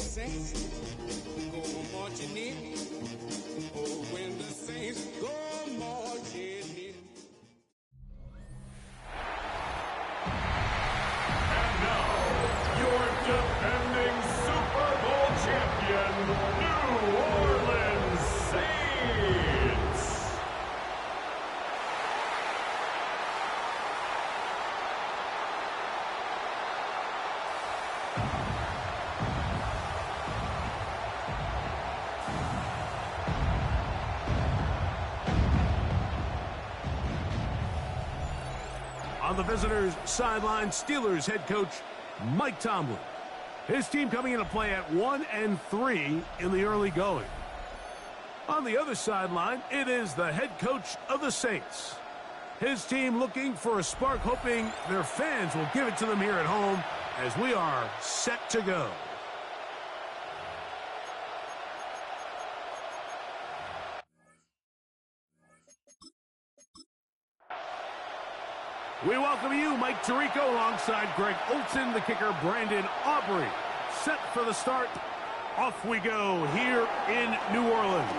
saints go marching in, oh, when the saints go marching in. And now, your defending Super Bowl champion, New Orleans Saints. On the visitors' sideline, Steelers head coach Mike Tomlin. His team coming into play at 1-3 in the early going. On the other sideline, it is the head coach of the Saints. His team looking for a spark, hoping their fans will give it to them here at home as we are set to go. We welcome you, Mike Tirico, alongside Greg Olson, the kicker, Brandon Aubrey. Set for the start. Off we go here in New Orleans.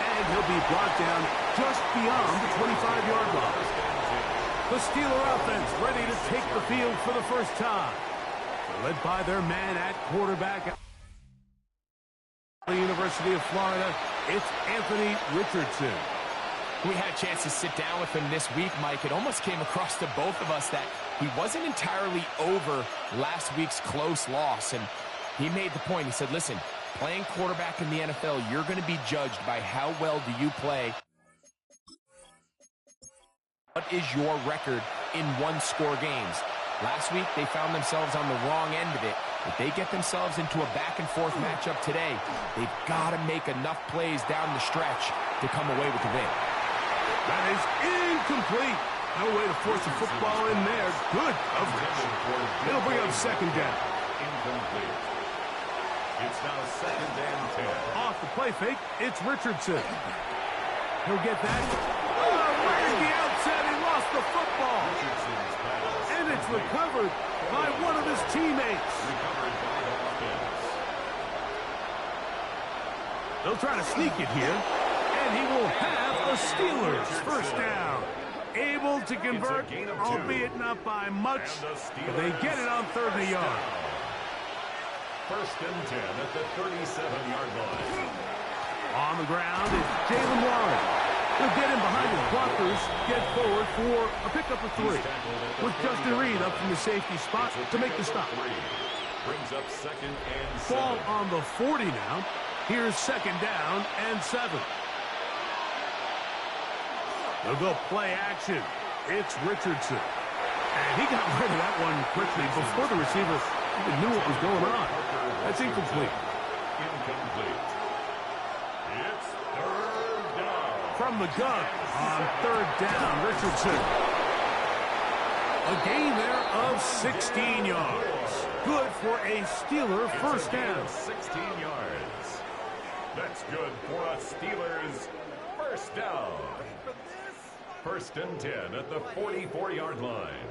And he'll be brought down just beyond the 25-yard line. The Steeler offense ready to take the field for the first time. Led by their man at quarterback. The University of Florida, it's Anthony Richardson. We had a chance to sit down with him this week, Mike. It almost came across to both of us that he wasn't entirely over last week's close loss. And he made the point. He said, listen, playing quarterback in the NFL, you're going to be judged by how well do you play. What is your record in one-score games? Last week, they found themselves on the wrong end of it. If they get themselves into a back-and-forth matchup today, they've got to make enough plays down the stretch to come away with the win. That is incomplete. No way to force a football in there. Good coverage. It'll bring up second down. Incomplete. It's now 2nd and 10. Off the play fake, it's Richardson. He'll get that. Right at the outset, he lost the football. And it's recovered by one of his teammates. Recovered by the offense. They'll try to sneak it here. And he will have the Steelers first down. Able to convert, albeit not by much, but they get it on 3rd and a yard. 1st and 10 at the 37-yard line. On the ground is Jalen Warren. He'll get him behind his blockers, get forward for a pickup of 3. With Justin Reed up from the safety spot to make the stop. Brings up 2nd and 7. Ball on the 40 now. Here's 2nd down and 7. They'll go play action. It's Richardson. And he got rid of that one quickly before the receiver even knew what was going on. That's incomplete. Incomplete. It's 3rd down. From the gun on 3rd down, Richardson. A gain there of 16 yards. Good for a Steeler first down. 16 yards. That's good for a Steelers first down. 1st and 10 at the 44-yard line.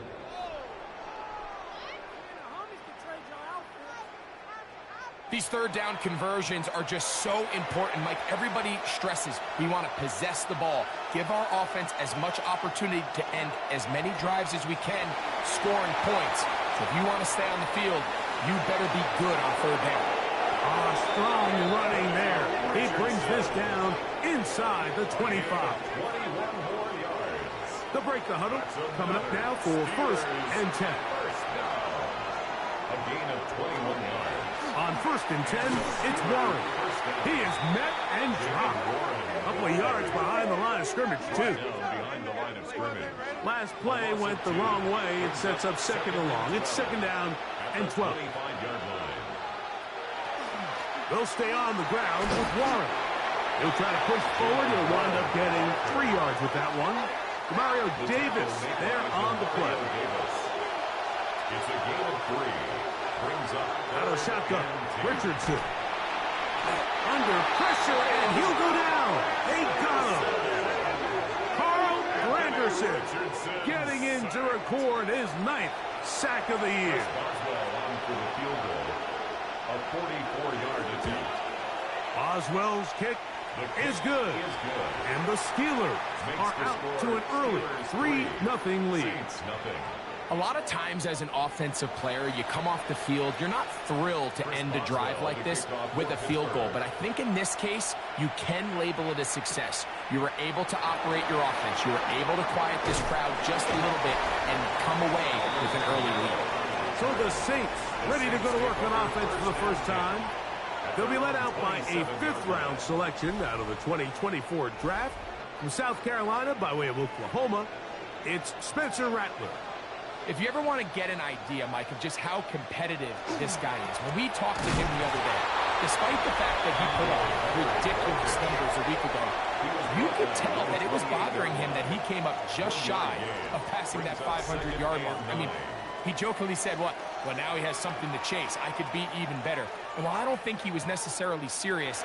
These 3rd down conversions are just so important, Mike. Everybody stresses we want to possess the ball, give our offense as much opportunity to end as many drives as we can, scoring points. So if you want to stay on the field, you better be good on 3rd down. Strong running there. He brings this down inside the 25. 21 more yards. They'll break the huddle. Coming up now for 1st and 10. First down. A gain of 21 yards. On 1st and 10, it's Warren. He is met and dropped. A couple of yards behind the line of scrimmage, too. Behind the line of scrimmage. Last play went the wrong way. It sets up 2nd and long. It's 2nd down and 12. 25-yard line. They'll stay on the ground with Warren. He'll try to push forward. He'll wind up getting 3 yards with that one. Mario Davis there on the play. It's a gain of 3. Brings up out of shotgun. Richardson. Under pressure, and he'll go down. They got him. Carl Granderson getting in to record his 9th sack of the year. A 44-yard attempt. Oswell's kick is good. And the Steelers are out to an early 3-0 lead. A lot of times as an offensive player, you come off the field, you're not thrilled to end a drive like this with a field goal. But I think in this case, you can label it a success. You were able to operate your offense. You were able to quiet this crowd just a little bit and come away with an early lead. So the Saints ready to go to work on offense for the first time. They'll be led out by a 5th-round selection out of the 2024 draft. From South Carolina by way of Oklahoma, it's Spencer Rattler. If you ever want to get an idea, Mike, of just how competitive this guy is, when we talked to him the other day, despite the fact that he put up ridiculous numbers a week ago, you could tell that it was bothering him that he came up just shy of passing that 500-yard mark. I mean, he jokingly said, well, now he has something to chase. I could be even better. And while I don't think he was necessarily serious,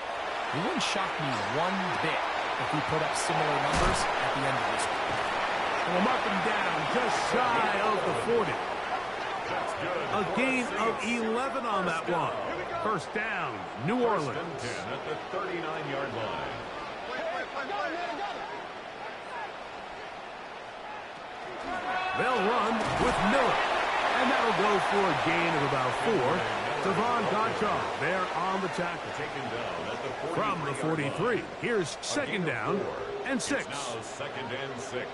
it wouldn't shock me one bit if he put up similar numbers at the end of this week. We'll mark him down just shy of the 40. A gain of 11 on that one. First down, New Orleans. First and 10 at the 39-yard line. They'll run with Miller. And that'll go for a gain of about 4. Devon Gottschall there on the tackle. From the 43, here's second down and 6. Now second and 6.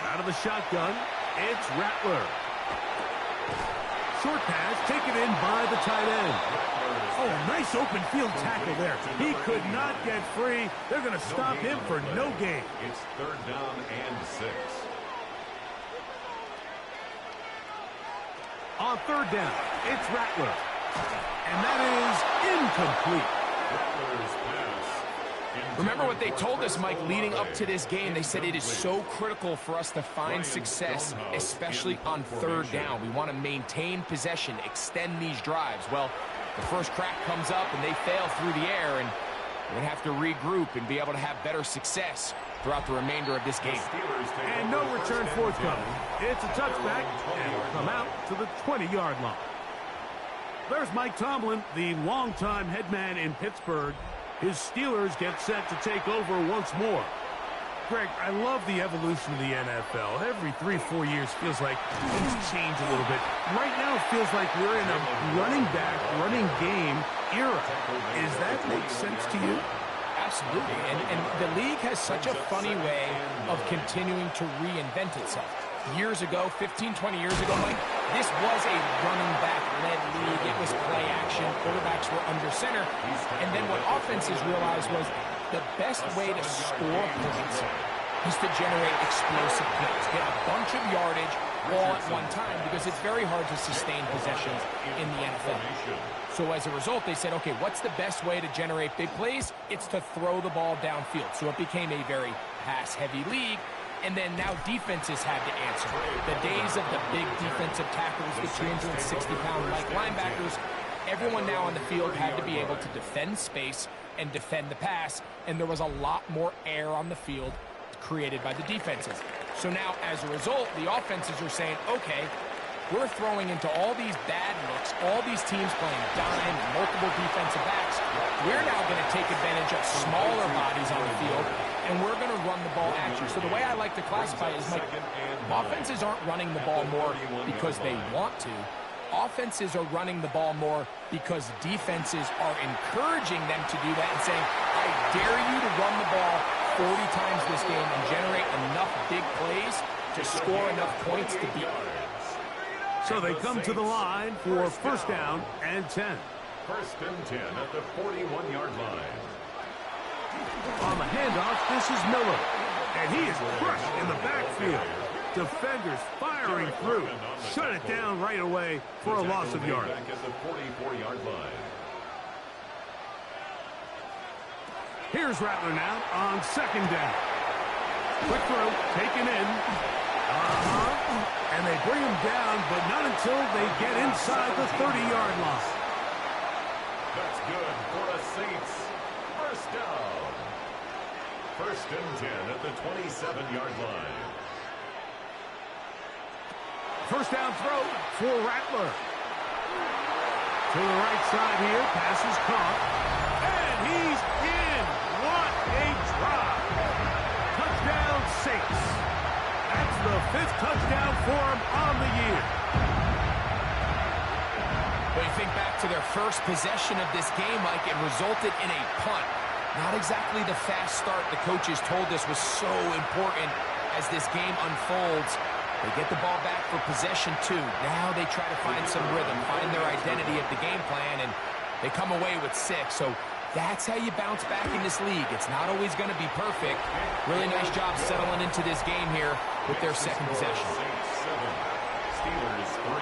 Out of the shotgun, it's Rattler. Short pass taken in by the tight end. Oh, nice open field tackle there. He could not get free. They're going to stop him for no gain. It's third down and 6. On third down, it's Rattler. And that is incomplete. Rattler's pass. Remember what they told us, Mike, leading up to this game. They said it is so critical for us to find success, especially on third down. We want to maintain possession, extend these drives. Well, the first crack comes up and they fail through the air, and we're going to have to regroup and be able to have better success throughout the remainder of this game. And no return forthcoming. It's a touchback, and will come out to the 20-yard line. There's Mike Tomlin, the longtime head man in Pittsburgh. His Steelers get set to take over once more. Greg, I love the evolution of the NFL. Every 3-4 years feels like things change a little bit. Right now it feels like we're in a running back, running game era. Does that make sense to you? Absolutely. And the league has such a funny way of continuing to reinvent itself. Years ago, 15, 20 years ago, Mike, this was a running back-led league. It was play action. Quarterbacks were under center. And then what offenses realized was the best way to score points is to generate explosive plays. Get a bunch of yardage all at one time because it's very hard to sustain possessions in the NFL. So as a result, they said, okay, what's the best way to generate big plays? It's to throw the ball downfield. So it became a very pass-heavy league. And then now defenses had to answer. The days of the big defensive tackles, the 260-pound like linebackers, everyone now on the field had to be able to defend space and defend the pass, and there was a lot more air on the field created by the defenses. So now, as a result, the offenses are saying, okay, we're throwing into all these bad looks, all these teams playing dime, multiple defensive backs. We're now going to take advantage of smaller bodies on the field, and we're going to run the ball at you. So the way I like to classify it is, like, offenses aren't running the ball more because they want to. Offenses are running the ball more because defenses are encouraging them to do that and saying, I dare you to run the ball 40 times this game and generate enough big plays to score enough points to beat you. So they come to the line for first down and 10. First and 10 at the 41-yard line. On the handoff, this is Miller. And he is crushed in the backfield. Defenders firing through. Shut it down right away for a loss of yardage. Back at the 44-yard line. Here's Rattler now on second down. Quick throw, taken in. And they bring him down, but not until they get inside the 30-yard line. That's good for a Saints first down. First and 10 at the 27-yard line. First down throw for Rattler. To the right side here. Pass is caught. And he's in. What a drop. Touchdown Saints. That's the 5th touchdown for him on the year. When you think back to their first possession of this game, Mike, it resulted in a punt. Not exactly the fast start the coaches told us was so important as this game unfolds. They get the ball back for possession 2. Now they try to find some rhythm, find their identity of the game plan, and they come away with 6. So that's how you bounce back in this league. It's not always going to be perfect. Really nice job settling into this game here with their second possession. Saints 7, Steelers 3.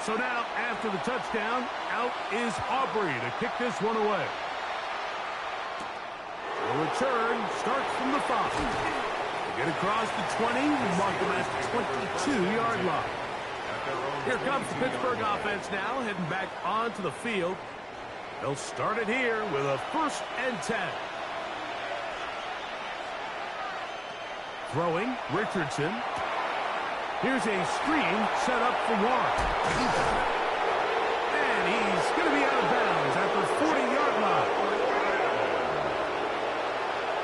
So now, after the touchdown, out is Aubrey to kick this one away. The return starts from the 5. They get across the 20 and mark them at the 22-yard line. Here comes the Pittsburgh offense now, heading back onto the field. They'll start it here with a 1st and 10. Throwing, Richardson. Here's a screen set up for Warren. And he's going to be out of bounds at the 40-yard line.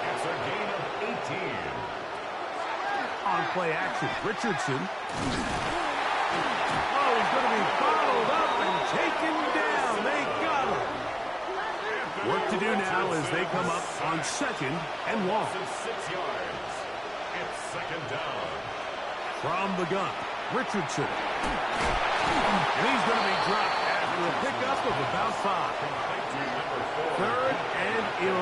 It's a gain of 18. On play action, Richardson. Oh, he's going to be bottled up and taken down. They got him. Work to do now as they come up on 2nd and 1. 6 yards. It's 2nd down. From the gun, Richardson. And he's going to be dropped after a pickup of about 5. 3rd and 11.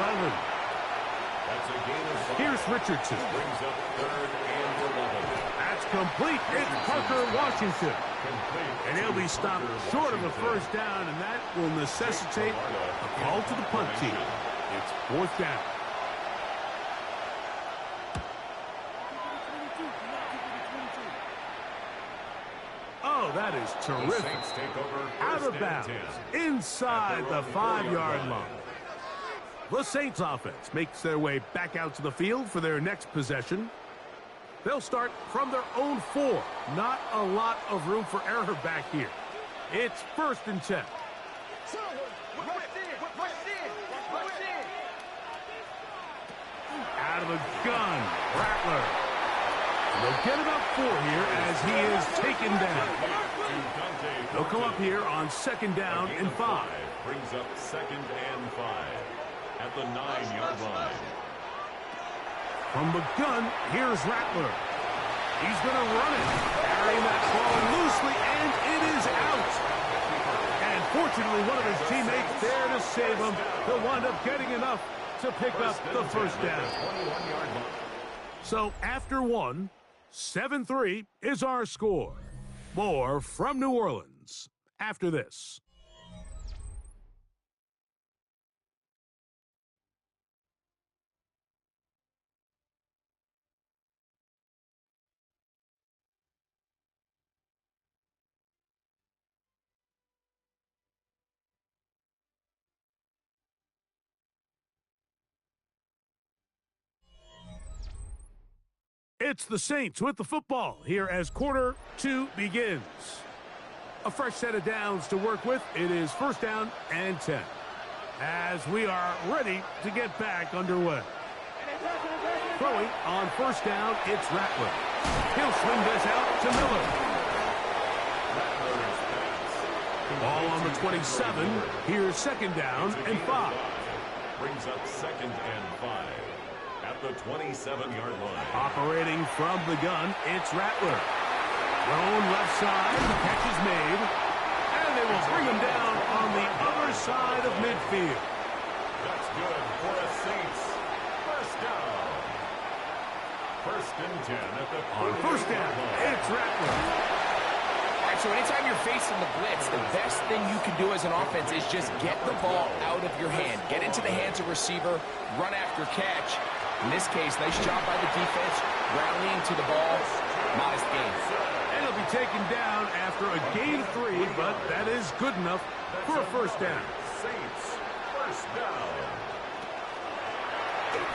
That's a gain of 5. Here's Richardson. Brings up 3rd and 11. That's complete. It's Parker Washington. And he'll be stopped short of a 1st down, and that will necessitate a call to the punt team. It's 4th down. Oh, that is terrific. Out of bounds, inside the 5-yard line. The Saints offense makes their way back out to the field for their next possession. They'll start from their own 4. Not a lot of room for error back here. It's 1st and 10. Out of the gun, Rattler. They'll get about 4 here as he is taken down. They'll come up here on 2nd down and 5. Brings up 2nd and 5 at the 9-yard line. From the gun, here's Rattler. He's going to run it, carrying that ball loosely, and it is out. And fortunately, one of his teammates there to save him. He'll wind up getting enough to pick up the 1st down. So after 1, 7-3 is our score. More from New Orleans after this. It's the Saints with the football here as quarter 2 begins. A fresh set of downs to work with. It is 1st down and 10. As we are ready to get back underway. Throwing on 1st down, it's Rattler. He'll swing this out to Miller. Ball on the 27. Here's 2nd down and 5. Brings up 2nd and 5. At the 27-yard line. Operating from the gun, it's Rattler. Thrown left side, the catch is made. And they will bring him down on the other side of midfield. That's good for the Saints. 1st down. 1st and 10 at the On 1st down, it's Rattler. All right, so anytime you're facing the blitz, the best thing you can do as an offense is just get the ball out of your hand. Get into the hands of receiver, run after catch. In this case, nice job by the defense, rallying to the ball. Modest gain. And he'll be taken down after a gain of 3, but that is good enough for a 1st down. Saints 1st down.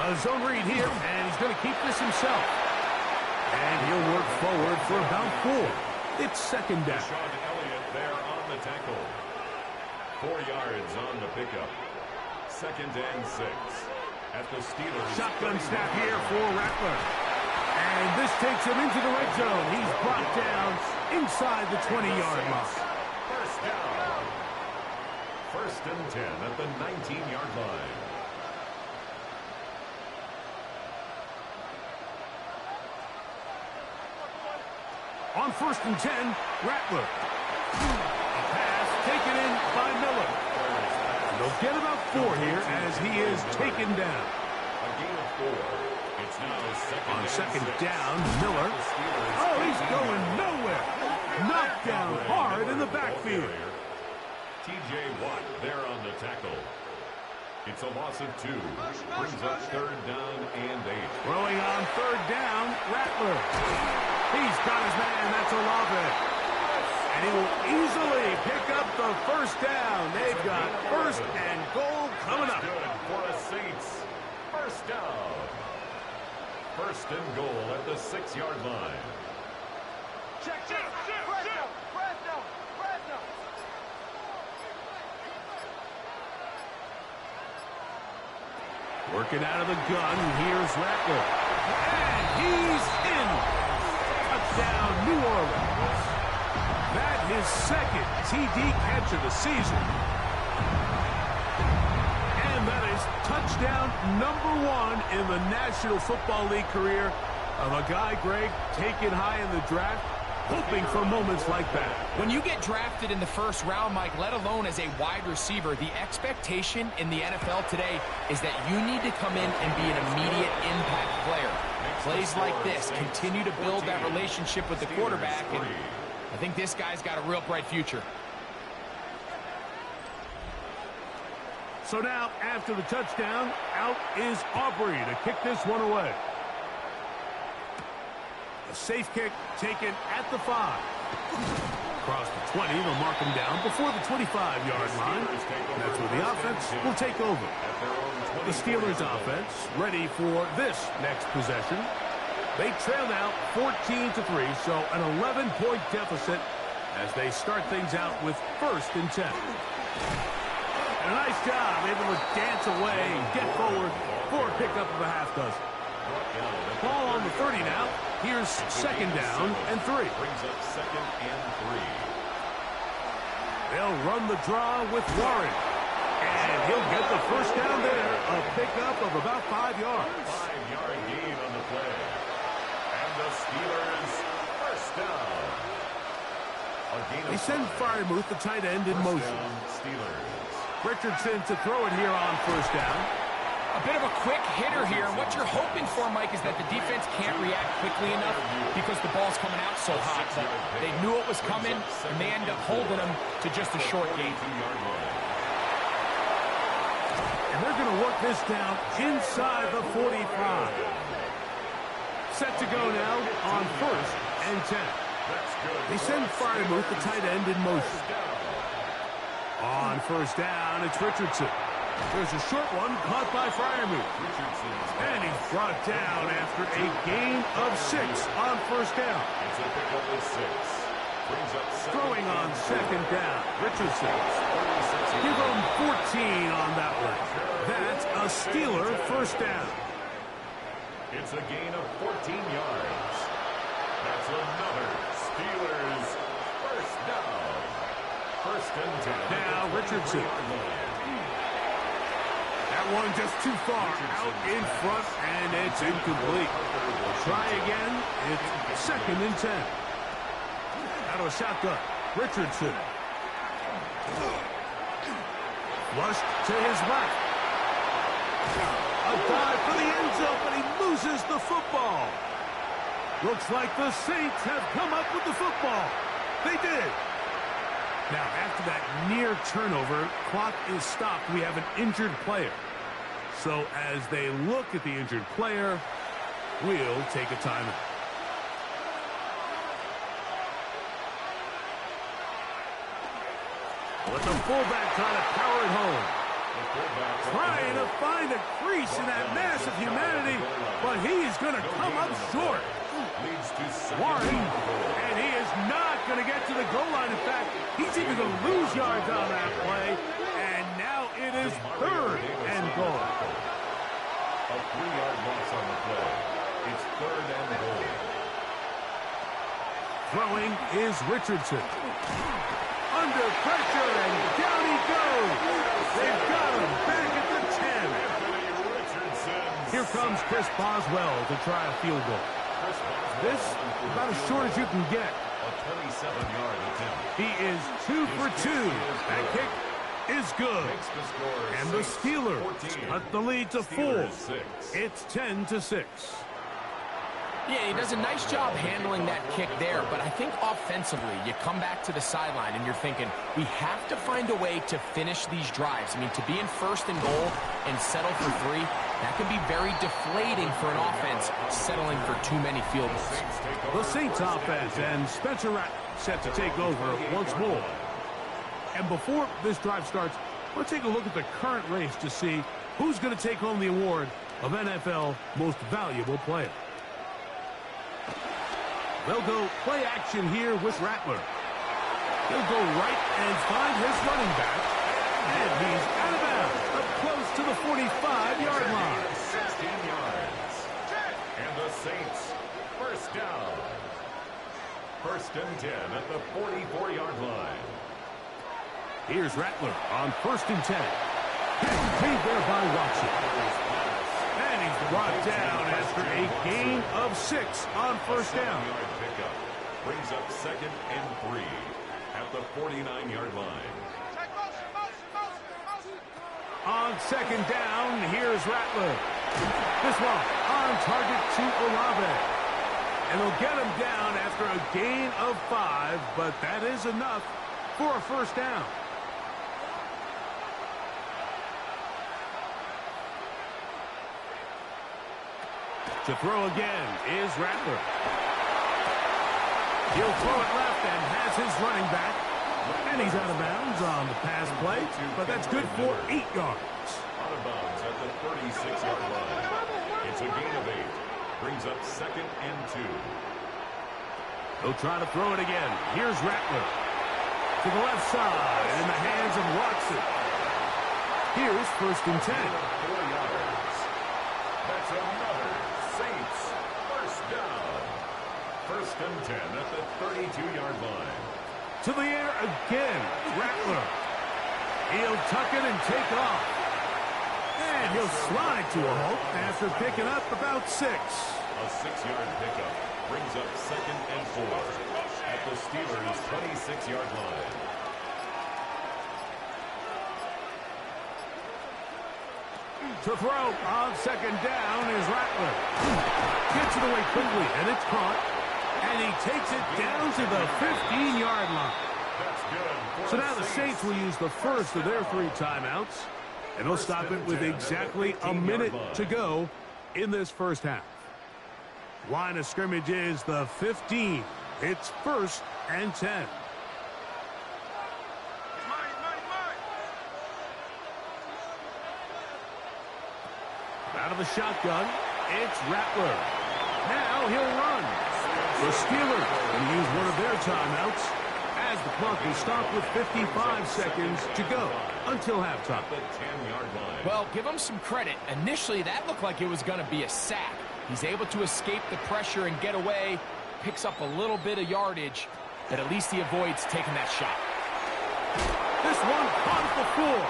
A zone read here, and he's going to keep this himself. And he'll work forward for about 4. It's second down. Sean Elliott there on the tackle. 4 yards on the pickup. Second and 6. At the Steelers. Shotgun snap here for Rattler. And this takes him into the red zone. He's brought down inside the 20-yard line. First down. First and 10 at the 19-yard line. On first and 10, Rattler. A pass taken in by Miller. They'll get about 4 here as he is taken down. A gain of 4. It's now On second down, Miller. Oh, he's going nowhere. Knocked down hard in the backfield. T.J. Watt there on the tackle. It's a loss of 2. Brings up third down and 8. Throwing on third down, Rattler. He's got his man. That's Olave. And he will easily pick up the first down. They've got first and goal coming up. Good for a Saints. First down. First and goal at the 6-yard line. Check. Press down. Working out of the gun, here's Rattler. And he's in. Touchdown, New Orleans. That his second TD catch of the season. And that is touchdown number 1 in the National Football League career of a guy, Greg, taken high in the draft, hoping for moments like that. When you get drafted in the first round, Mike, let alone as a wide receiver, the expectation in the NFL today is that you need to come in and be an immediate impact player. Plays like this continue to build that relationship with the quarterback, and I think this guy's got a real bright future. So now, after the touchdown, out is Aubrey to kick this one away. A safe kick taken at the 5. Across the 20, they'll mark him down before the 25-yard line. That's where the offense will take over. The Steelers offense ready for this next possession. They trail now 14-3, so an 11-point deficit as they start things out with first and 10. And a nice job, able to dance away and get forward for a pickup of a half dozen. Ball on the 30 now. Here's second down and 3. Brings up second and 3. They'll run the draw with Warren. And he'll get the first down there. A pickup of about 5 yards. 5-yard gain on the play. And the Steelers first down. They send Freiermuth, the tight end, in motion. Steelers. Richardson to throw it here on first down. A bit of a quick hitter here. What you're hoping for, Mike, is that the defense can't react quickly enough because the ball's coming out so hot. But they knew it was coming, and they end up holding them to just a short gain. And they're going to work this down inside the 45. Set to go now on first and 10. They send Freiermuth, the tight end, in motion. On first down, it's Richardson. There's a short one caught by Freiermuth. And he's brought down after a gain of 6 on first down. It's a pickup of 6. Brings up throwing on second down. Richardson. Give him 14 on that one. That's a Steeler first down. It's a gain of 14 yards. That's another Steelers first down. First and 10. Now Richardson. That one just too far out in front, and it's incomplete. Try again. It's second and 10. Out of a shotgun. Richardson. Flushed to his left. A dive for the end zone, but he loses the football. Looks like the Saints have come up with the football. They did. Now, after that near turnover, clock is stopped. We have an injured player. So as they look at the injured player, we'll take a timeout. With the fullback trying to power it home. Trying to find a crease in that mass of humanity, but he is going to come up short. Warren, and he is not going to get to the goal line. In fact, he's even going to lose yards on that play, and now it is 3rd and goal. A 3-yard loss on the play. It's 3rd and goal. Throwing is Richardson. Under pressure, and down he goes. They've got him back at the 10. Here comes Chris Boswell to try a field goal. This about as short as you can get. A 27-yard attempt. He is 2 for 2. That kick is good. And the Steelers cut the lead to 4. It's 10-6. Yeah, he does a nice job handling that kick there, but I think offensively, you come back to the sideline and you're thinking, we have to find a way to finish these drives. I mean, to be in 1st and goal and settle for 3, that can be very deflating for an offense settling for too many field goals. The Saints offense and Spencer Rattler set to take over once more. And before this drive starts, let's take a look at the current race to see who's going to take home the award of NFL Most Valuable Player. They'll go play action here with Rattler. He'll go right and find his running back. And he's out of bounds, up close to the 45-yard line. 16 yards. And the Saints, 1st down. 1st and 10 at the 44-yard line. Here's Rattler on 1st and 10. Paid there by Watson. And he's brought down after a gain of 6 on 1st down. Pickup brings up 2nd and 3 at the 49-yard line. On 2nd down, here's Rattler. This one on target to Olave. And they'll get him down after a gain of 5, but that is enough for a 1st down. To throw again is Rattler. He'll throw it left and has his running back. And he's out of bounds on the pass play, but that's good for 8 yards. Out of bounds at the 36-yard line. It's a gain of 8. Brings up 2nd and 2. He'll try to throw it again. Here's Rattler. To the left side in the hands of Watson. Here's 1st and 10. 4 yards. That's another Saints 1st down. 1st and 10 at the 32-yard line. To the air again, Rattler. He'll tuck it and take off. And he'll slide to a halt after picking up about 6. A 6-yard pickup brings up 2nd and 4 at the Steelers' 26-yard line. To throw on 2nd down is Rattler. Gets it away quickly, and it's caught. And he takes it down to the 15-yard line. So now the Saints will use the first of their 3 timeouts. And they'll stop it with exactly a minute to go in this 1st half. Line of scrimmage is the 15. It's 1st and 10. Out of the shotgun, it's Rattler. Now he'll run. The Steelers will use one of their timeouts as the clock is stopped with 55 seconds to go until halftime. Well, give him some credit. Initially, that looked like it was going to be a sack. He's able to escape the pressure and get away, picks up a little bit of yardage, but at least he avoids taking that shot. This one caught at the floor.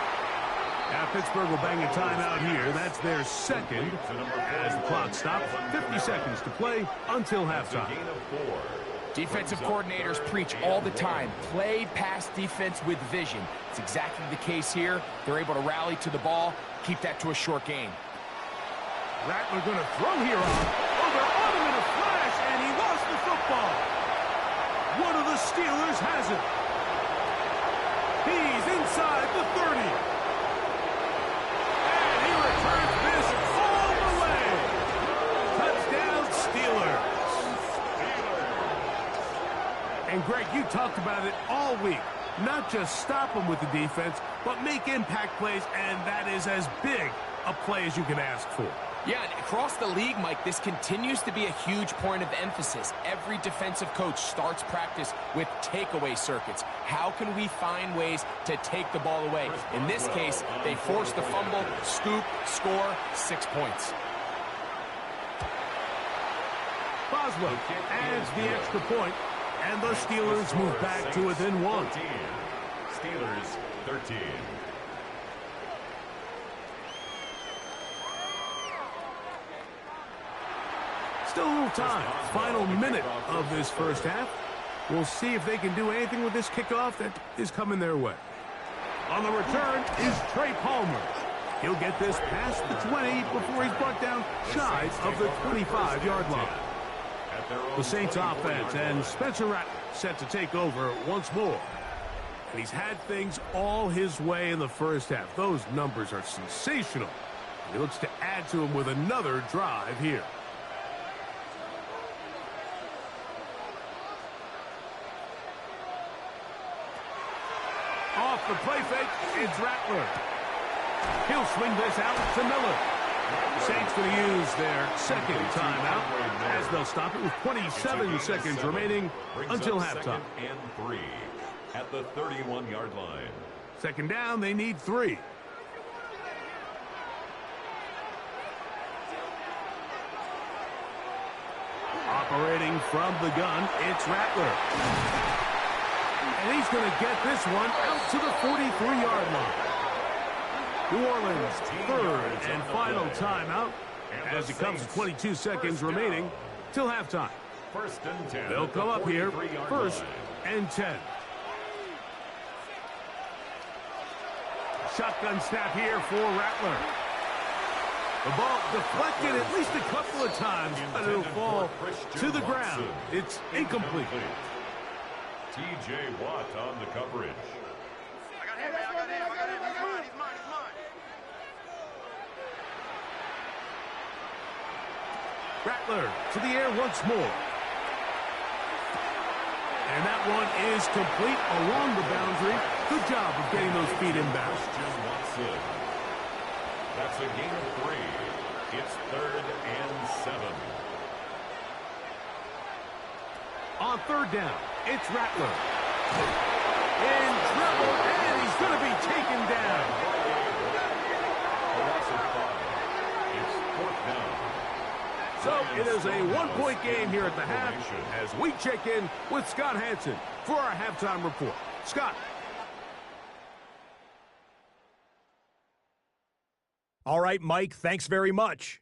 Now Pittsburgh will bang a timeout here. That's their 2nd as the clock stops. 50 seconds to play until halftime. Defensive coordinators preach all the time. Play pass defense with vision. It's exactly the case here. They're able to rally to the ball, keep that to a short gain. Rattler going to throw here on. Oh, they're on him in a flash, and he lost the football. One of the Steelers has it. He's inside the 30. And he returns this all the way. Touchdown, Steelers. And Greg, you talked about it all week. not just stop them with the defense, but make impact plays, and that is as big a play as you can ask for. Yeah, and across the league, Mike, this continues to be a huge point of emphasis. Every defensive coach starts practice with takeaway circuits. How can we find ways to take the ball away? In this case, they force the fumble, scoop, score, 6 points. Boswell adds the extra point, and the Steelers move back to within 1. Steelers 13. Still a little time. Final minute of this first half. We'll see if they can do anything with this kickoff that is coming their way. On the return is Trey Palmer. He'll get this past the 20 before he's brought down shy of the 25-yard line. The Saints offense and Spencer Rattler set to take over once more. And he's had things all his way in the first half. Those numbers are sensational. He looks to add to them with another drive here. Off the play fake, it's Rattler. He'll swing this out to Miller. The Saints going to use their second timeout as they'll stop it with 27 seconds remaining until halftime. And 3 at the 31-yard line. Second down, they need 3. Operating from the gun, it's Rattler. And he's going to get this one out to the 43-yard line. New Orleans, third and final timeout as it comes to 22 seconds remaining till halftime. First and 10. They'll come up here, first and 10. Shotgun snap here for Rattler. The ball deflected at least a couple of times, but it'll fall to the ground. It's incomplete. T.J. Watt on the coverage. I got him, man. I got him. He's mine. Rattler to the air once more. And that one is complete along the boundary. Good job of getting those feet inbound. That's a gain of 3. It's 3rd and 7. On third down, it's Rattler. In trouble, and he's going to be taken down. It's 4th down. So it is a one-point game here at the half as we check in with Scott Hansen for our halftime report. Scott. All right, Mike, thanks very much.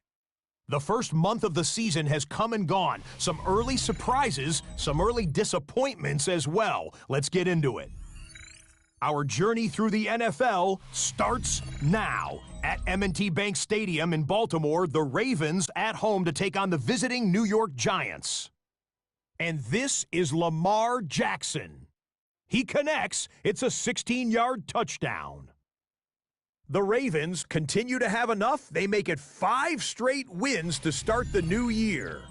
The first month of the season has come and gone. Some early surprises, some early disappointments as well. Let's get into it. Our journey through the NFL starts now. At M&T Bank Stadium in Baltimore, the Ravens at home to take on the visiting New York Giants. And this is Lamar Jackson. He connects. It's a 16-yard touchdown. The Ravens continue to have enough. They make it 5 straight wins to start the new year.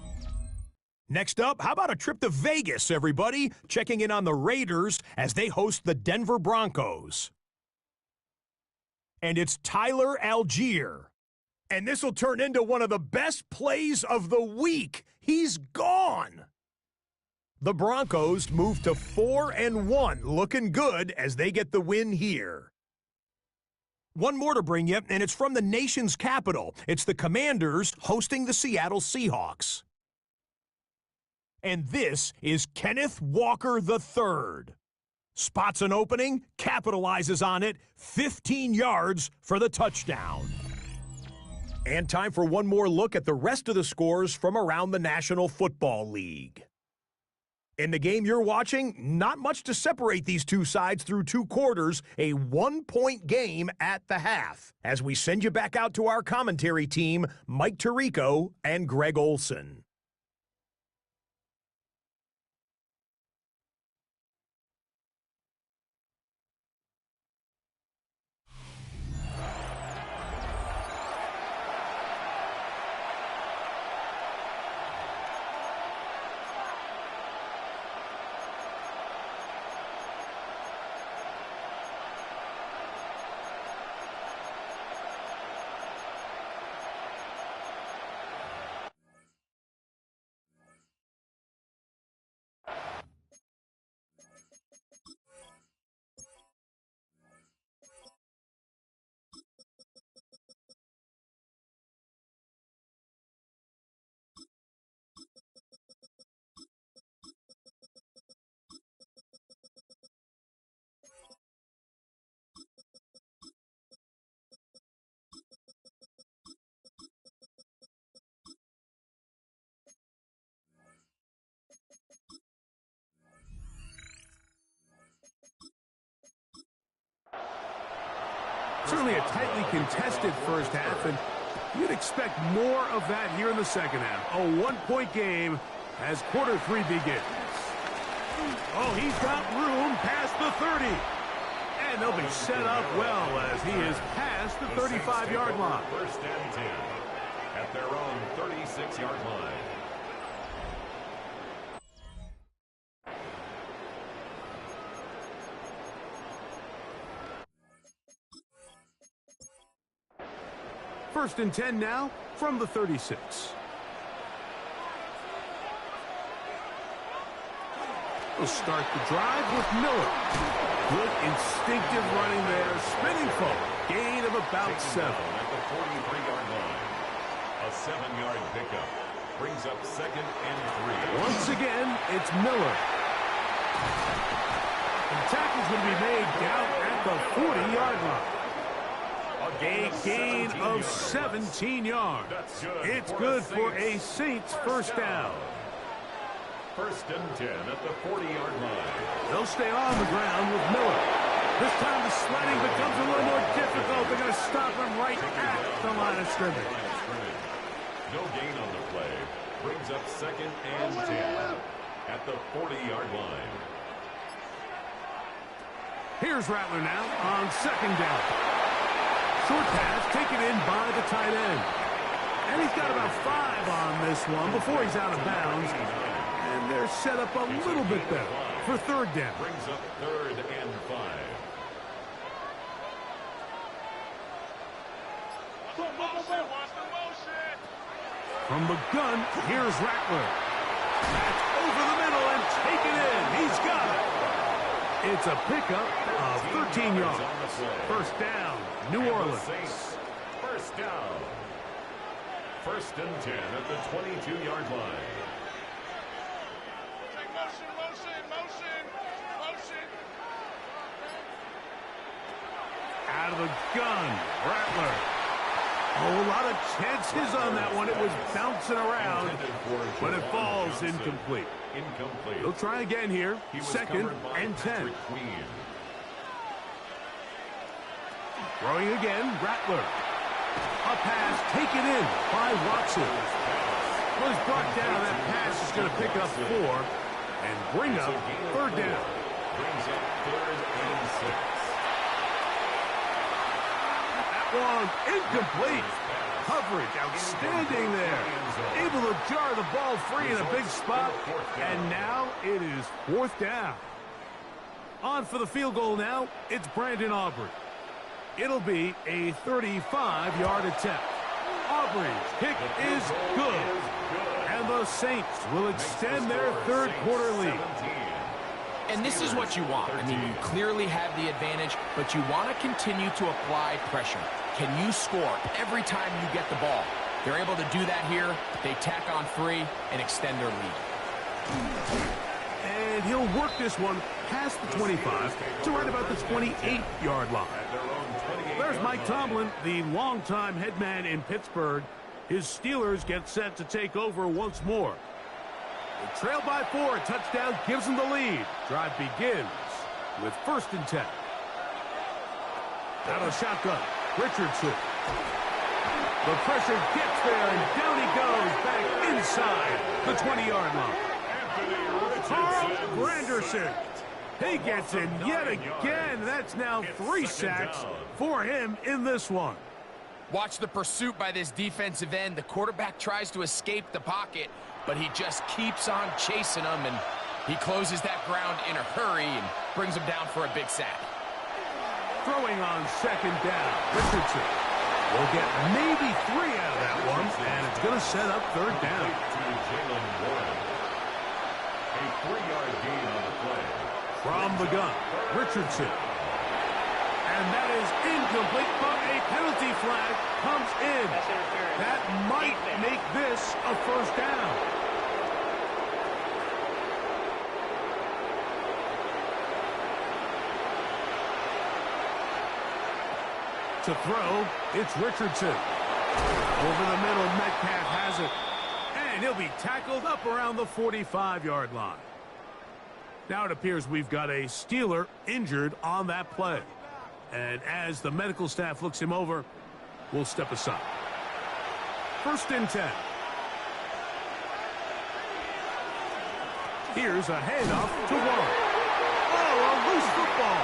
Next up, how about a trip to Vegas, everybody? Checking in on the Raiders as they host the Denver Broncos. And it's Tyler Algier. And this will turn into one of the best plays of the week. He's gone. The Broncos move to 4-1, looking good as they get the win here. One more to bring you, and it's from the nation's capital. It's the Commanders hosting the Seattle Seahawks. And this is Kenneth Walker III. Spots an opening, capitalizes on it, 15 yards for the touchdown. And time for one more look at the rest of the scores from around the National Football League. In the game you're watching, not much to separate these two sides through 2 quarters, a 1-point game at the half. As we send you back out to our commentary team, Mike Tirico and Greg Olson. Certainly a tightly contested first half, and you'd expect more of that here in the second half. A one-point game as quarter 3 begins. Oh, he's got room past the 30. And they'll be set up well as he is past the 35-yard line. First and 10 at their own 36-yard line. First and 10 now from the 36. We'll start the drive with Miller. Good instinctive running there, spinning forward. Gain of about 7. At the 43-yard line. A 7-yard pickup brings up second and 3. Once again, it's Miller. The tackle's going to be made down at the 40-yard line. A gain of 17 yards. It's good for a Saints first down. First and 10 at the 40-yard line. They'll stay on the ground with Miller. This time the sledding becomes a little more difficult. They're going to stop him right at the line of scrimmage. No gain on the play. Brings up second and 10 at the 40-yard line. Here's Rattler now on second down. Short pass taken in by the tight end. And he's got about 5 on this one before he's out of bounds. And they're set up a little bit better for third down. Brings up third and 5. From the gun, here's Rattler. That's over the middle and taken in. He's got it. It's a pickup of 13 yards. First down, New Orleans. First down. First and 10 at the 22-yard line. Out of the gun, Rattler. Oh, a lot of chances on that one. It was bouncing around, but it falls incomplete. He'll try again here. Second and 10. Throwing again, Rattler. A pass taken in by Watson. Was brought down. That pass is going to pick up 4 and bring up third down. Brings up third and 6. Long, incomplete. Coverage, outstanding there. Able to jar the ball free in a big spot. And now it is fourth down. On for the field goal now, it's Brandon Aubrey. It'll be a 35-yard attempt. Aubrey's kick is good. And the Saints will extend their third quarter lead. And this is what you want. I mean, you clearly have the advantage, but you want to continue to apply pressure. Can you score every time you get the ball? They're able to do that here. They tack on 3 and extend their lead. And he'll work this one past the 25 to right about the 28-yard line. There's Mike Tomlin, the longtime head man in Pittsburgh. His Steelers get set to take over once more. They trail by 4. A touchdown gives them the lead. Drive begins with first and 10. Out of the shotgun, Richardson. The pressure gets there, and down he goes back inside the 20-yard line. Carl Granderson. He gets in yet again. That's now 3 sacks for him in this one. Watch the pursuit by this defensive end. The quarterback tries to escape the pocket, but he just keeps on chasing him, and he closes that ground in a hurry and brings him down for a big sack. Throwing on second down, Richardson will get maybe 3 out of that one, and it's going to set up third down. A 3-yard gain on the play. From the gun, Richardson. And that is incomplete, but a penalty flag comes in. That might make this a first down. To throw, it's Richardson. Over the middle, Metcalf has it. And he'll be tackled up around the 45-yard line. Now it appears we've got a Steeler injured on that play. And as the medical staff looks him over, we'll step aside. 1st and 10. Here's a handoff to Warren. Oh, a loose football.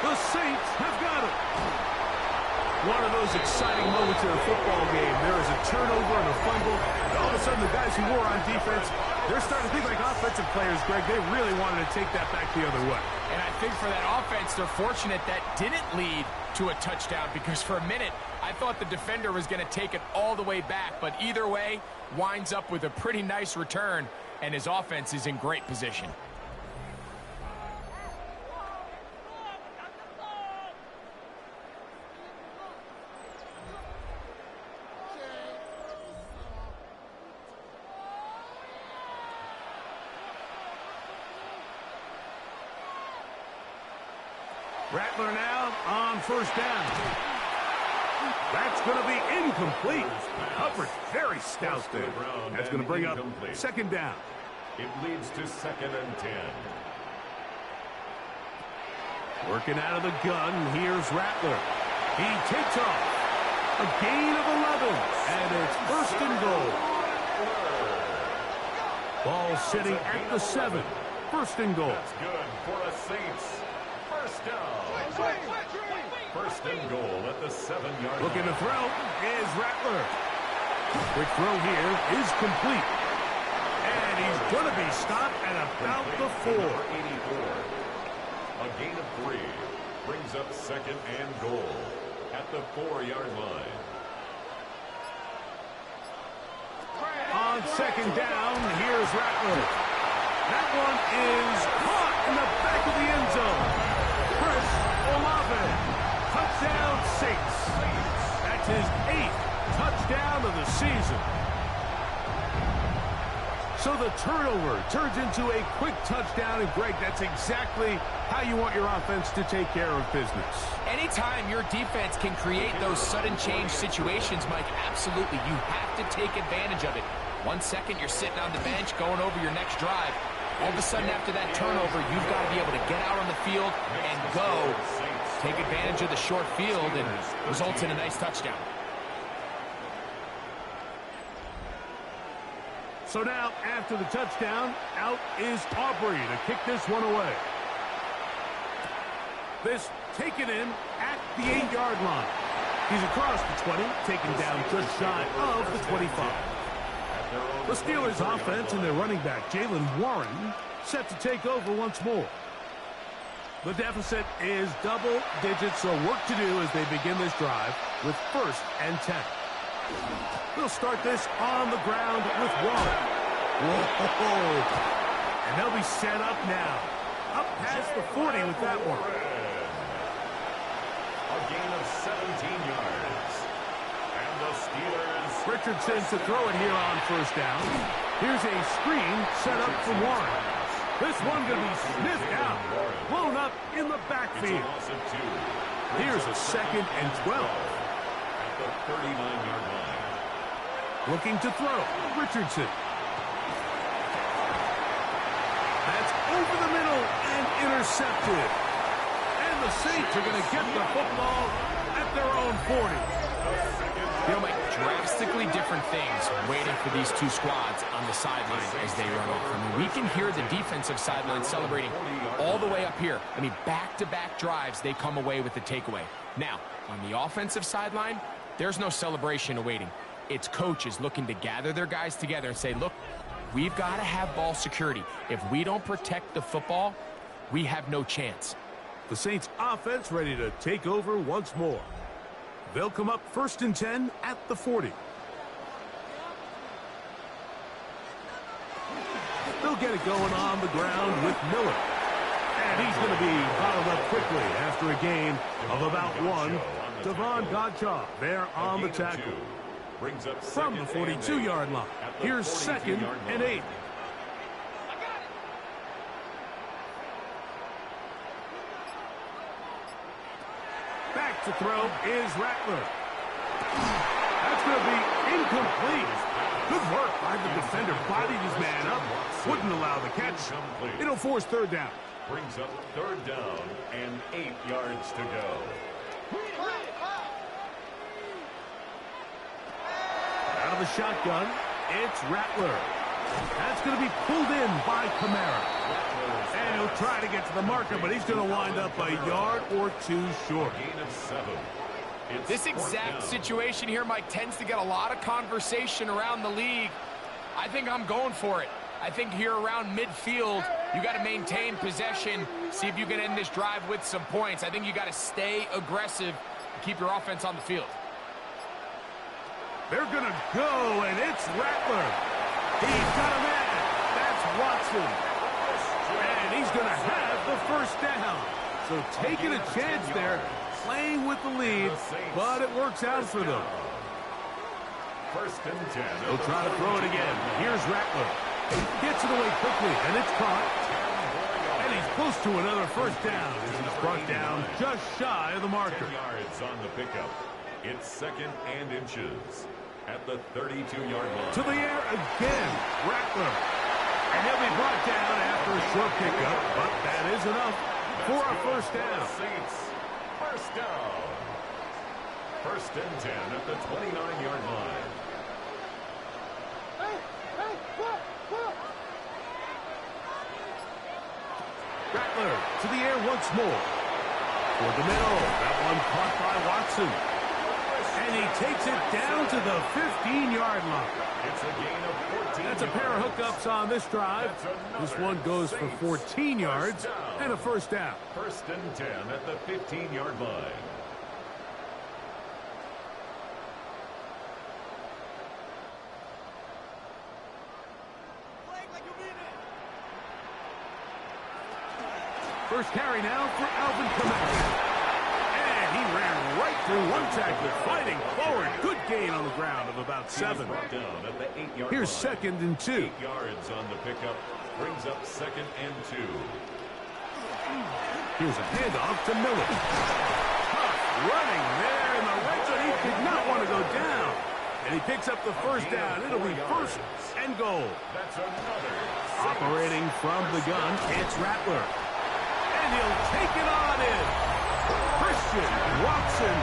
The Saints have got it. One of those exciting moments in a football game. There is a turnover and a fumble. And all of a sudden, the guys who were on defense, they're starting to think like offensive players, Greg. They really wanted to take that back the other way. And I think for that offense, they're fortunate that didn't lead to a touchdown, because for a minute, I thought the defender was going to take it all the way back. But either way, winds up with a pretty nice return, and his offense is in great position. Rattler now on 1st down. That's going to be incomplete. Coverage very stout there. That's going to bring up 2nd down. It leads to 2nd and 10. Working out of the gun, here's Rattler. He takes off. A gain of 11. And it's 1st and goal. Ball sitting at the 7. 1st and goal. That's good for a Saints. 1st down. 1st and goal at the 7-yard line. Looking to throw is Rattler. Quick throw here is complete. And he's going to be stopped at about the 4. Number 84. A gain of 3 brings up 2nd and goal at the 4-yard line. On 2nd down, here's Rattler. That one is caught in the back of the end zone. Chris Olave. Touchdown, Saints. That's his 8th touchdown of the season. So the turnover turns into a quick touchdown, and Greg, that's exactly how you want your offense to take care of business. Anytime your defense can create those sudden change situations, Mike, absolutely, you have to take advantage of it. 1 second, you're sitting on the bench going over your next drive. All of a sudden, after that turnover, you've got to be able to get out on the field and go, take advantage of the short field, and results in a nice touchdown. So now, after the touchdown, out is Aubrey to kick this one away. This taken in at the 8-yard line. He's across the 20, taken down just shy of the 25. The Steelers' offense and their running back, Jalen Warren, set to take over once more. The deficit is double digits, so work to do as they begin this drive with 1st and 10. They'll start this on the ground with Warren. Whoa! And they'll be set up now. Up past the 40 with that one. A gain of 17 yards. And the Steelers... Richardson to throw it here on 1st down. Here's a screen set up for Warren. This one going to be sniffed out. Blown up in the backfield. Here's a 2nd and 12. At the 39-yard line. Looking to throw. Richardson. That's over the middle and intercepted. And the Saints are going to get the football at their own 40. You know, Mike, drastically different things waiting for these two squads on the sideline as they run off. I mean, we can hear the defensive sideline celebrating all the way up here. I mean, back-to-back drives, they come away with the takeaway. Now, on the offensive sideline, there's no celebration awaiting. It's coaches looking to gather their guys together and say, look, we've got to have ball security. If we don't protect the football, we have no chance. The Saints offense ready to take over once more. They'll come up 1st and 10 at the 40. They'll get it going on the ground with Miller. And he's going to be bottled up quickly after a gain of about 1. Devon Godchaw there on the tackle. From the 42-yard line. Here's 2nd and 8. Back to throw is Rattler. That's going to be incomplete. Good work by the defender. Bodied his man up. Wouldn't allow the catch. It'll force 3rd down. Brings up 3rd down and 8. 8 yards to go. Out of the shotgun, it's Rattler. That's going to be pulled in by Kamara. And he'll try to get to the marker, but he's going to wind up a yard or two short. Gain of 7. This exact situation here, Mike, tends to get a lot of conversation around the league. I think I'm going for it. I think here around midfield, you got to maintain possession, see if you can end this drive with some points. I think you got to stay aggressive and keep your offense on the field. They're going to go, and it's Rattler. He's got a man. That's Watson. And he's going to have the first down. So taking a chance there, playing with the lead, but it works out for them. First and 10. They'll try to throw it again. Here's Rattler. Gets it away quickly, and it's caught. And he's close to another first down. He's brought down just shy of the marker. 10 yards on the pickup. It's 2nd and inches at the 32-yard line. To the air again, Rattler. And he'll be brought down after a short pickup, but that is enough for a first down. Saints, first down. First and 10 at the 29-yard line. Rattler to the air once more. For the middle, that one caught by Watson. And he takes it down to the 15-yard line. It's a gain of 14 That's a pair of hookups on this drive. This one goes for 14 yards and a first down. First and 10 at the 15-yard line. First carry now for Alvin Kamara. And he ran right through one tackler, fighting forward. Good gain on the ground of about 7. Down at the 8-yard Here's line. 2nd and 2. 8 yards on the pickup. Brings up 2nd and 2. Here's a handoff to Miller. Tough running there in the red zone. He did not want to go down. And he picks up the first down. It'll be first and goal. That's another. Operating from the gun, it's Rattler. And he'll take it on in. Christian Watson,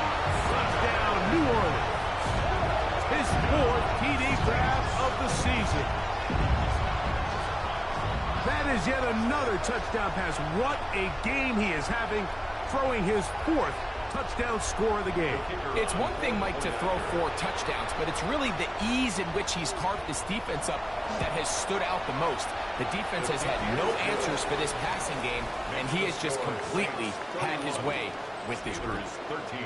touchdown, New Orleans. His 4th TD grab of the season. That is yet another touchdown pass. What a game he is having, throwing his 4th touchdown score of the game. It's one thing, Mike, to throw 4 touchdowns, but it's really the ease in which he's carved this defense up that has stood out the most. The defense has had no answers for this passing game, and he has just completely had his way with this group. 13.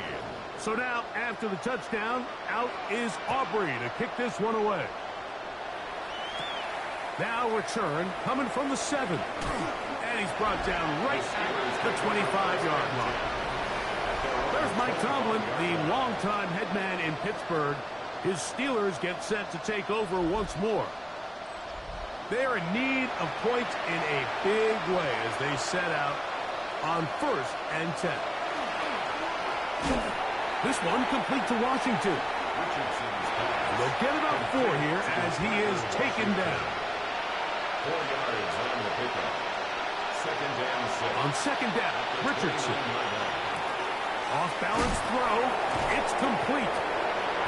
So now, after the touchdown, out is Aubrey to kick this one away. Now return coming from the 7. And he's brought down right at the 25-yard line. There's Mike Tomlin, the longtime head man in Pittsburgh. His Steelers get set to take over once more. They are in need of points in a big way as they set out on 1st and 10. This one complete to Washington. And they'll get about 4 here as he is taken down. 4 yards on the pickup. 2nd and 6. On 2nd down, Richardson. Off-balance throw. It's complete.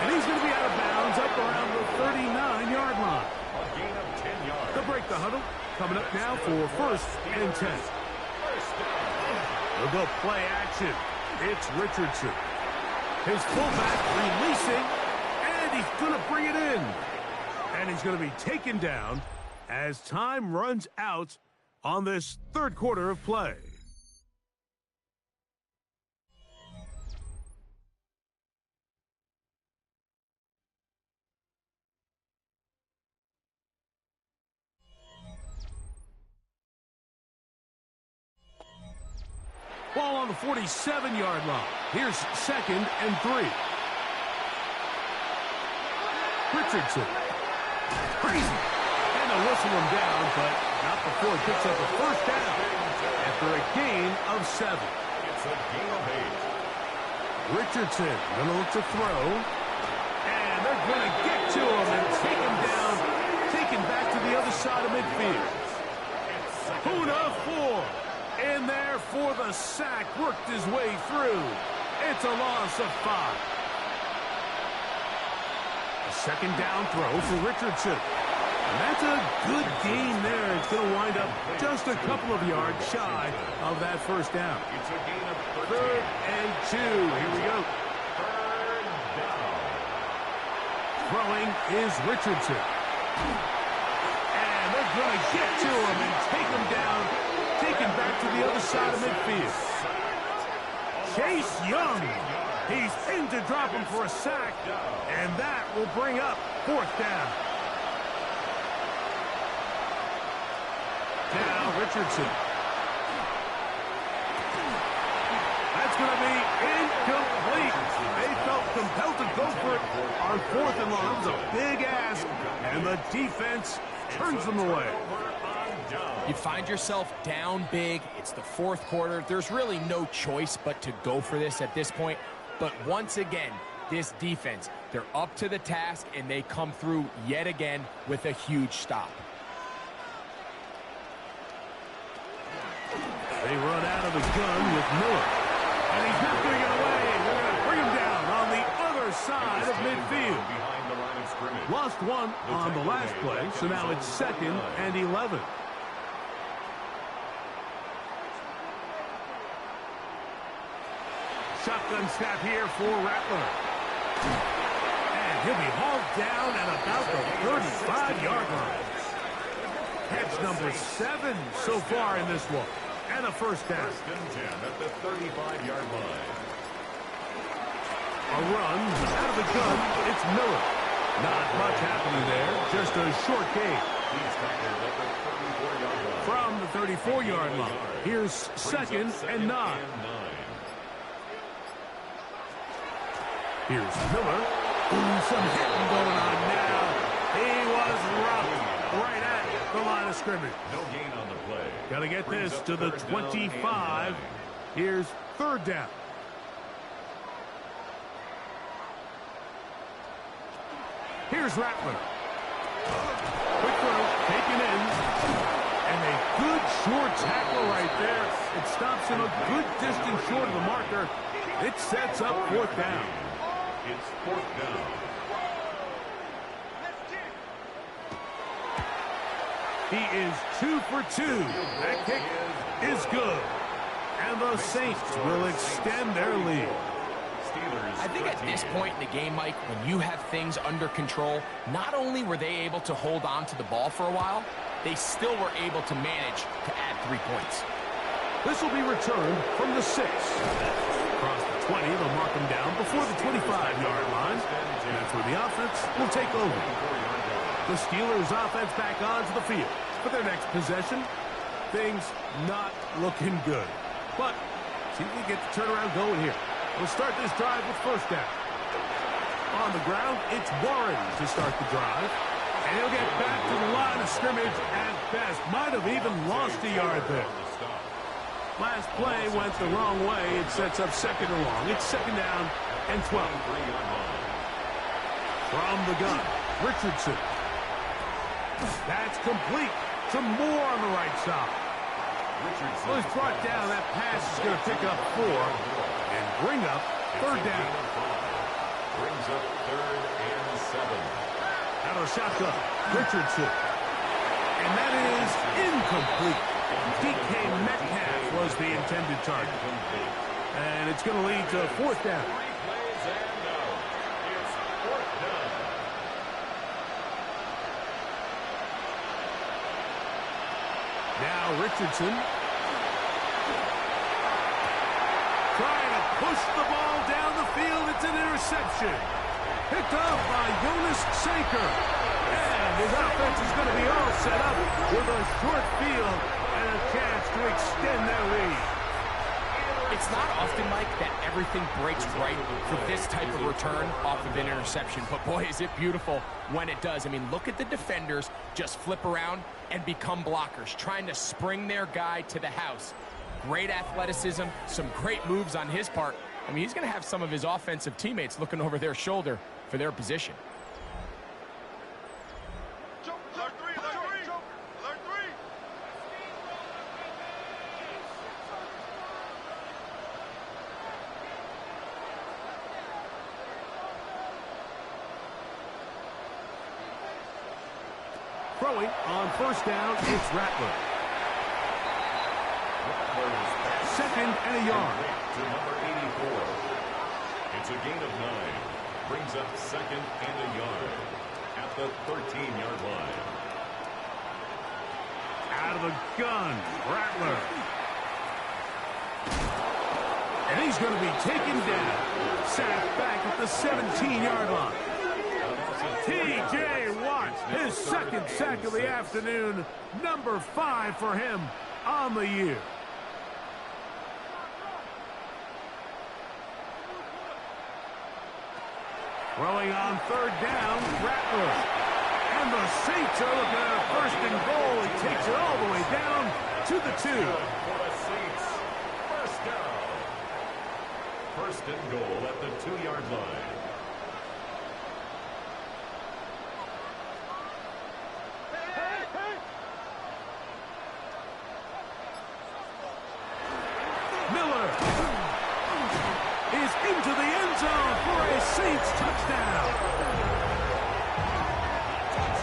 And he's going to be out of bounds up around the 39-yard line. A gain of 10 yards. They'll break the huddle. Coming up now for 1st and 10. They'll go play action. It's Richardson. His fullback releasing. And he's going to bring it in. And he's going to be taken down as time runs out on this 3rd quarter of play. Ball on the 47-yard line. Here's 2nd and 3. Richardson. Crazy. And they'll whistle him down, but not before he picks up a first down after a gain of 7. It's a gain of 8. Richardson going to look to throw. And they're going to get to him and take him down, taken back to the other side of midfield. Puna 4. in there for the sack, worked his way through. It's a loss of 5. A second down throw for Richardson. And that's a good gain there. It's going to wind up just a couple of yards shy of that first down. It's a gain of 3rd and 2. Here we go. 3rd down. Throwing is Richardson. And they're going to get to him and take him down, take him back to the other side of midfield. Chase Young. He's in to drop him for a sack, and that will bring up 4th down. Now Richardson. That's going to be incomplete. They felt compelled to go for it on 4th and long. It was a big ask, and the defense turns them away. You find yourself down big. It's the 4th quarter. There's really no choice but to go for this at this point. But once again, this defense, they're up to the task, and they come through yet again with a huge stop. They run out of the gun with Miller. And he's not going to get away. They're going to bring him down on the other side of midfield. Behind the line of scrimmage. Lost 1 on the last play, so now it's 2nd and 11. Shotgun snap here for Rattler. And he'll be hauled down at about the 35-yard line. Catch number 7 so far in this one. And a first down. 1st and 10 at the 35-yard line. A run out of the gun. It's Miller. Not much happening there. Just a short gain. He's tackled at the 34-yard line. From the 34-yard line. Here's 2nd and 9. Here's Miller. Ooh, some hitting going on now. He was rough right at the line of scrimmage. No gain on the play. Got to get this to the 25. Here's 3rd down. Here's Rattler. Quick throw, taken in. And a good short tackle right there. It stops him a good distance short of the marker. It sets up 4th down. It's 4th down. He is 2 for 2. That kick is good. And the Saints will extend their lead. I think at this point in the game, Mike, when you have things under control, not only were they able to hold on to the ball for a while, they still were able to manage to add 3 points. This will be returned from the 6. Across the 20, they'll mark him down before the 25-yard line. And that's where the offense will take over. The Steelers' offense back onto the field for their next possession. Things not looking good. But see if we get the turnaround going here. We'll start this drive with 1st down. On the ground, it's Warren to start the drive. And he'll get back to the line of scrimmage at best. Might have even lost a yard there. Last play went the wrong way. It sets up 2nd and long. It's 2nd down and 12. From the gun, Richardson. That's complete to Moore on the right side. Well, he's brought down. That pass is going to pick up 4 and bring up 3rd down. Brings up 3rd and 7. Out of shotgun, Richardson. And that is incomplete. DK Metcalf was the intended target. And it's going to lead to 4th down. 3 plays and out. It's 4th down. Now Richardson. Trying to push the ball down the field. It's an interception. Picked up by Jonas Sanker. And his offense is going to be all set up with a short field and a chance to extend their lead. It's not often, Mike, that everything breaks right for this type of return off of an interception. But, boy, is it beautiful when it does. I mean, look at the defenders just flip around and become blockers, trying to spring their guy to the house. Great athleticism, some great moves on his part. I mean, he's going to have some of his offensive teammates looking over their shoulder for their position. throwing on first down. It's Rattler. Second and a yard. To number 84. It's a gain of 9. Brings up second and a yard at the 13-yard line. Out of the gun, Rattler. And he's going to be taken down. Sacked back at the 17-yard line. T.J. Watt, his second sack of the afternoon. Number 5 for him on the year. Throwing on third down, Rattler. And the Saints are looking at a first and goal. He takes it all the way down to the 2. For the Saints, first down. First and goal at the 2-yard line. Miller is into the end zone for a Saints touchdown.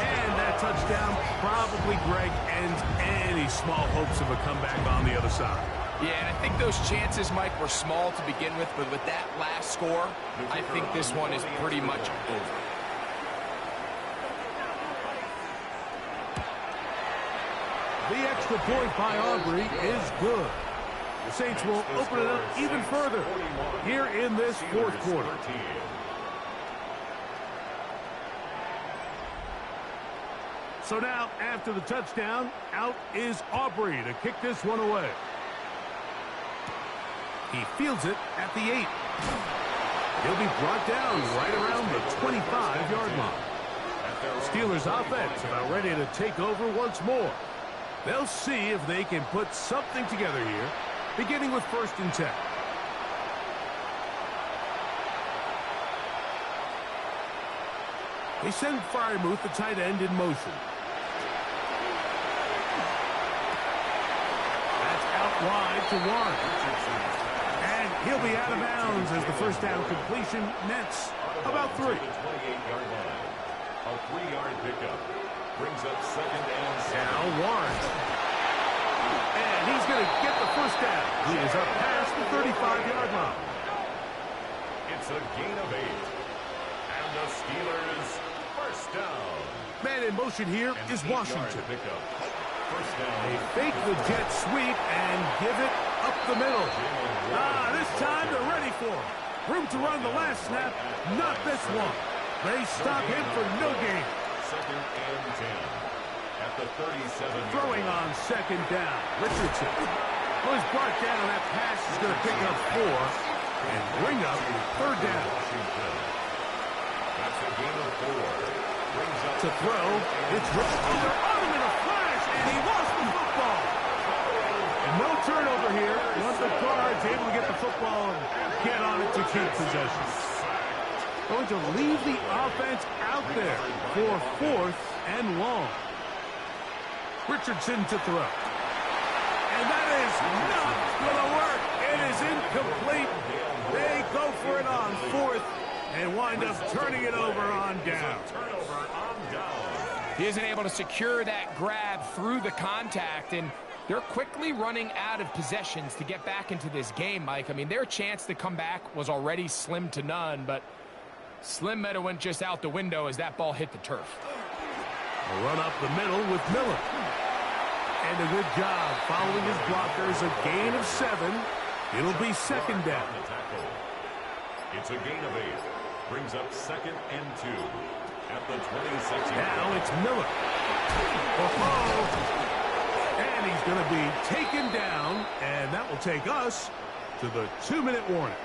And that touchdown probably, Greg, ends any small hopes of a comeback on the other side. Yeah, and I think those chances, Mike, were small to begin with, but with that last score, I think this one is pretty much over. The extra point by Aubrey is good. The Saints will open it up even further here in this fourth quarter. So now, after the touchdown, out is Aubrey to kick this one away. He fields it at the 8. He'll be brought down right around the 25-yard line. Steelers offense about ready to take over once more. They'll see if they can put something together here, beginning with first and 10. They send Freiermuth, the tight end, in motion. That's out wide to Warren. And he'll be out of bounds as the first down completion nets about 3. A 3-yard pickup brings up second and 7. Now Warren. And he's going to get the first down. He is up past the 35-yard line. It's a gain of 8. And the Steelers first down. Man in motion here is Washington. First down. They fake the jet sweep and give it up the middle. This time they're ready for him. Room to run the last snap, not this one. They stop him for no gain. Second and 10 at the 37. Throwing on second down, Richardson. Well, he's brought down. That pass is going to pick up 4 and bring up third down. That's a gain of 4. Brings up to throw. It's Richardson. They're on him in a flash, and he lost the football. And no turnover here. Once the Cards able to get the football and get on it to keep possession. Going to leave the offense out there for fourth and long. Richardson to throw. And that is not going to work. It is incomplete. They go for it on fourth and wind up turning it over on down. He isn't able to secure that grab through the contact, and they're quickly running out of possessions to get back into this game, Mike. I mean, their chance to come back was already slim to none, but Slim Meadow went just out the window as that ball hit the turf. A run up the middle with Miller. And a good job following his blockers. A gain of 7. It'll be second down. It's a gain of 8. Brings up second and 2 at the 26. Now it's Miller. And he's going to be taken down. And that will take us to the 2-minute warning.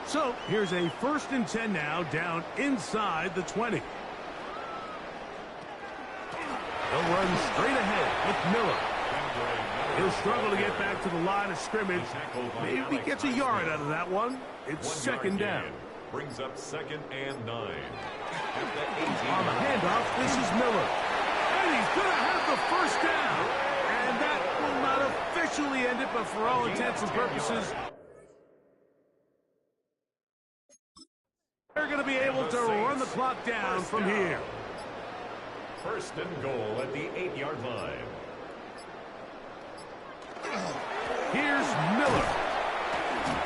So here's a first and 10 now, down inside the 20. They'll run straight ahead with Miller. He'll struggle to get back to the line of scrimmage. Maybe gets a yard out of that one. It's second down. Brings up second and 9. On the handoff, this is Miller. And he's going to have the first down. And that will not officially end it, but for all intents and purposes, they're going to be able to run the clock down from here. First and goal at the 8-yard line. Here's Miller.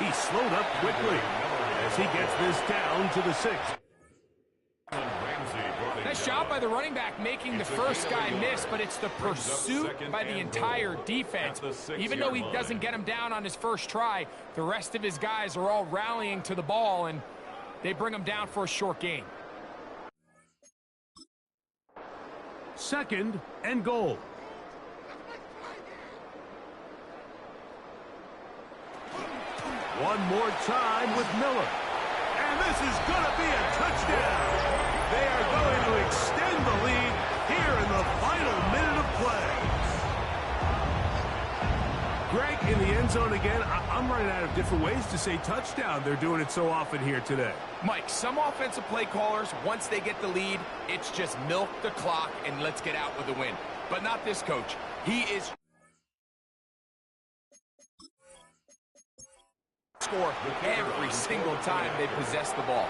He slowed up quickly as he gets this down to the 6. Nice job by the running back making the first guy miss, but it's the pursuit by the entire defense. Even though he doesn't get him down on his first try, the rest of his guys are all rallying to the ball, and they bring him down for a short gain. Second and goal. One more time with Miller. And this is going to be a touchdown. They are going to extend the lead here in the final minute of play. Greg, in the end zone again. I'm running out of different ways to say touchdown. They're doing it so often here today. Mike, some offensive play callers, once they get the lead, it's just milk the clock and let's get out with a win. But not this coach. He is score every single time they possess the ball.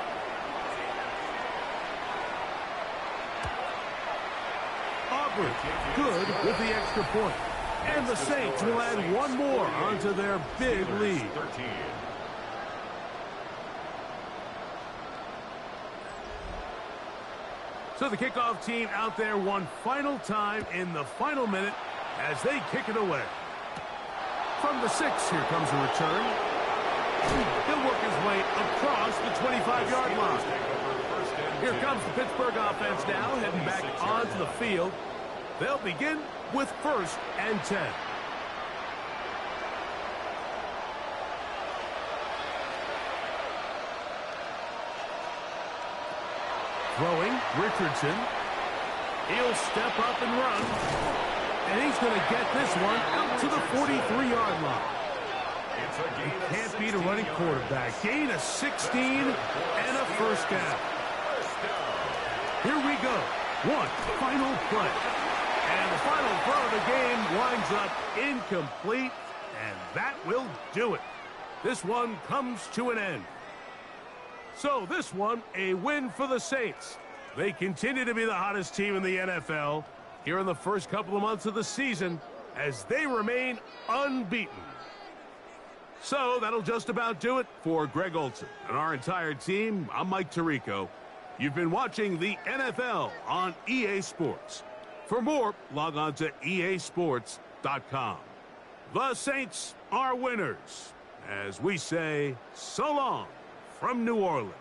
Aubrey, good with the extra point. And the Saints will add one more onto their big lead. So the kickoff team out there one final time in the final minute as they kick it away. From the 6, here comes a return. He'll work his way across the 25-yard line. Here comes the Pittsburgh offense now, heading back onto the field. They'll begin with 1st and 10. Throwing, Richardson. He'll step up and run. And he's going to get this one out to the 43-yard line. He can't beat a running quarterback. Gain of 16 and a first down. Here we go. One final play. And the final throw of the game winds up incomplete, and that will do it. This one comes to an end. So this one, a win for the Saints. They continue to be the hottest team in the NFL here in the first couple of months of the season as they remain unbeaten. So that'll just about do it for Greg Olson and our entire team. I'm Mike Tirico. You've been watching the NFL on EA Sports. For more, log on to easports.com. The Saints are winners, as we say so long from New Orleans.